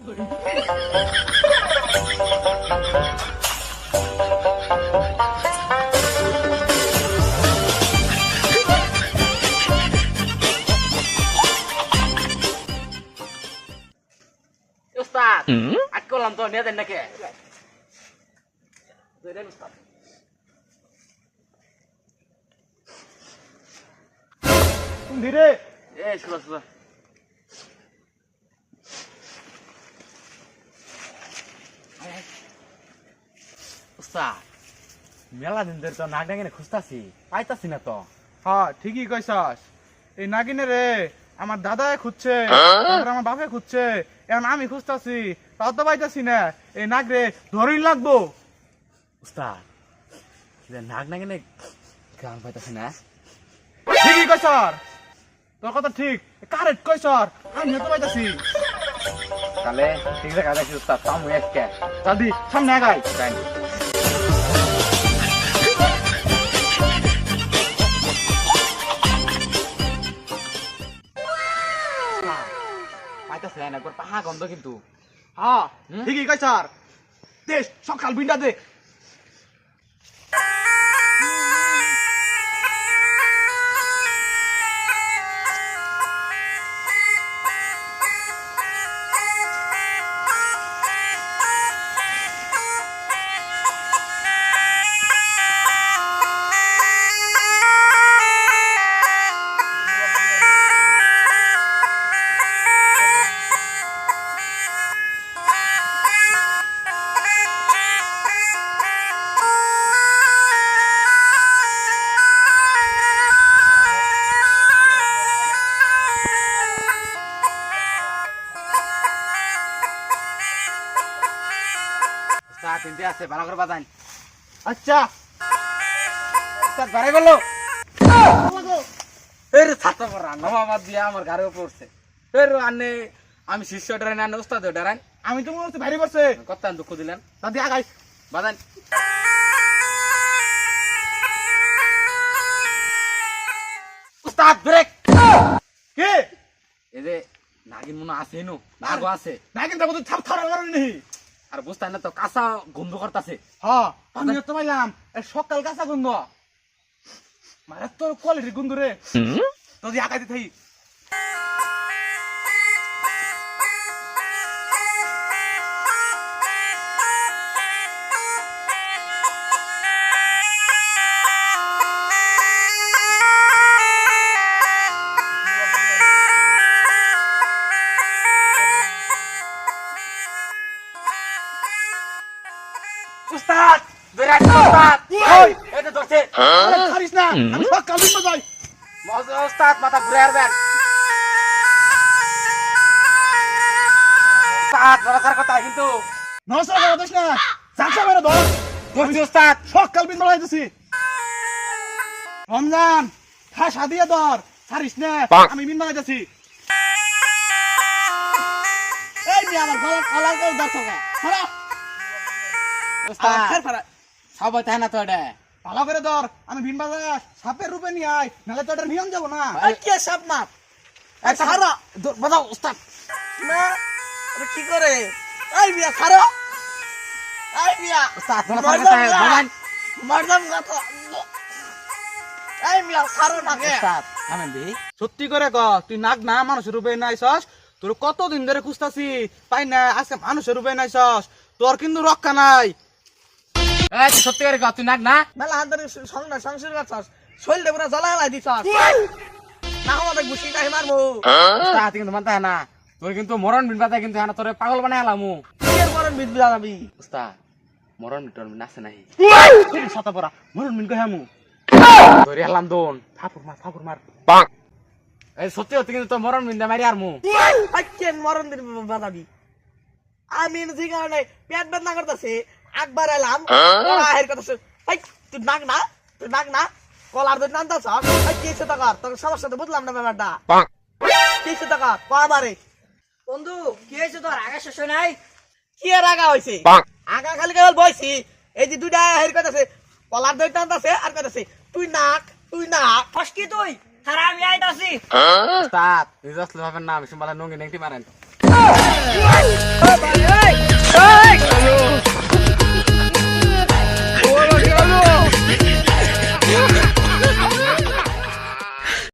উস্তাদ আজ করলাম তো নিয়ে দেন নাকি উস্তাদ ধীরে শুনো শুনো উস্তাদ মেলা দিন ধরে তো নাক ডাঙে খুঁজতাছি পাইতাছি না তো। হ্যাঁ ঠিকই কইছস। এই নাগিনে রে আমার দাদায় খুঁজছে, আমার বাপে খুঁজছে, এখন আমি খুঁজতাছি, তাও তো পাইতাছি না। এই নাগ রে ধরেই লাগবো। উস্তাদ নাক ডাঙে গান পাইতাছি না। ঠিকই কইছর, তোর কথা ঠিক, কারেক্ট কইছর, আমি তো পাইতাছি। তাহলে ঠিক আছে কাজ উস্তাদ তাও মুই আজকে জলদি সামনে আগাই। পাইতাছি না একবার পাহা গন্ধ কিন্তু। হ্যাঁ ঠিকই কইছর, দে সকাল বিন্ডা দে। চিনতে আছে ভালো করে বাজান। আচ্ছা উস্তাদ বাড়াই বললো এর ছাত্র পড়া নমাবাদ দিয়া আমার ঘরে পড়ছে। এর আনে আমি শিষ্য ডরাই না উস্তাদ ডরাই। আমি তো মনে হচ্ছে ভারী পড়ছে। কত দুঃখ দিলেন দাদি আগাই বাজান। উস্তাদ ব্রেক। কে এই যে নাগিন মনে আছে নো নাগো আছে না কিন্তু তো থাপ থাপ করেনি। আর বুঝতে না তো কাঁচা গন্ধ করতেছে। হ্যাঁ আমি তো পাইলাম সকাল কাঁচা গন্ধ, মানে তোর কোয়ালিটির গন্ধ রে। যদি আগাইতে থাই উস্তাদ বেরাই উস্তাদ ওই এটা ধরছে। ছাড়িস না, আমি সকাল বিন্ডা যাই। মজা উস্তাদ মাথা ঘুরে আসবেন। উস্তাদ বড় কথা কিন্তু নমস্কার করতেছ না, চাকসা মেরে ধর। ধরছি উস্তাদ। সকাল বিন্ডা যাইতেছি। রমজান খাসা দিয়ে ধর, ছাড়িস না, আমি বিন্ডা যাইতেছি। এই নি আমার গলা কলার করে ধরছ কে? ছাড়া উস্তাদ ফের ফের সবাই তাই না তো এটা ভালো করে ধর, আমি বিন বাজার সাপের রূপে নিয়ে আয়, নাহলে তো এটা নিয়ম যাবো না। কে সাপ মাপ ছাড়া বাজাও উস্তাদ। না এটা কি করে? এই বিয়া খারো, এই বিয়া উস্তাদ বড় কথা বাজান। মরদাম গাতো, এই বিয়া খারো না কে? উস্তাদ আমেন দি সত্যি করে ক, তুই নাক না মানুষের রূপে নাইছস। তোর কতদিন ধরে খুঁজতাছি পাই না, আজকে মানুষের রূপে নাইছস। তোর কিন্তু রক্ষা নাই। এই তুই সত্যি করে কর তুই নাক না। মেলা হাতের সংসার করছস, শৈল দেবনা জ্বালা হেলাই দিছস। না আমাদের গুছিটা হে মারমু। উস্তাদ কিন্তু মানতে হয় না, তোর কিন্তু মরণ বিন বাজায় কিন্তু হানা তোর পাগল বানাই আলামু। কি এর মরণ বিদ জানাবি? উস্তাদ মরণ মিটর নাছে নাই সাতা পড়া মরণ মিন কহামু। ধরে এলাম দোন ফাপুর মার, ফাপুর মার। এই সত্যি সত্যি কিন্তু তোর মরণ বিন্দা মারি আর মু। কেন মরণ দিন বাজাবি? আমি যে কারণে পেট বেদনা করতেছে একবার এলাম হের কথা তুই নাক না, তুই নাক না, কলার দুধ নামতাছ কি টাকার তোর সমস্যা তো বুঝলাম না ব্যাপারটা। কি টাকা কবারে বন্ধু কি হয়েছে তোর? আগা শেষ হয় নাই? কি এর আগা হয়েছে? আগা খালি কেবল বইছি, এই যে দুইটা হের কথাছে কলার দুধ টানতাছে আর কথাছে তুই নাক, তুই নাক ফসকি তুই খারাপ আমি আইতাছি। উস্তাদ রিজার্ভ ভাবেন না, আমি সম্বালা নঙ্গি নেংটি মারেন।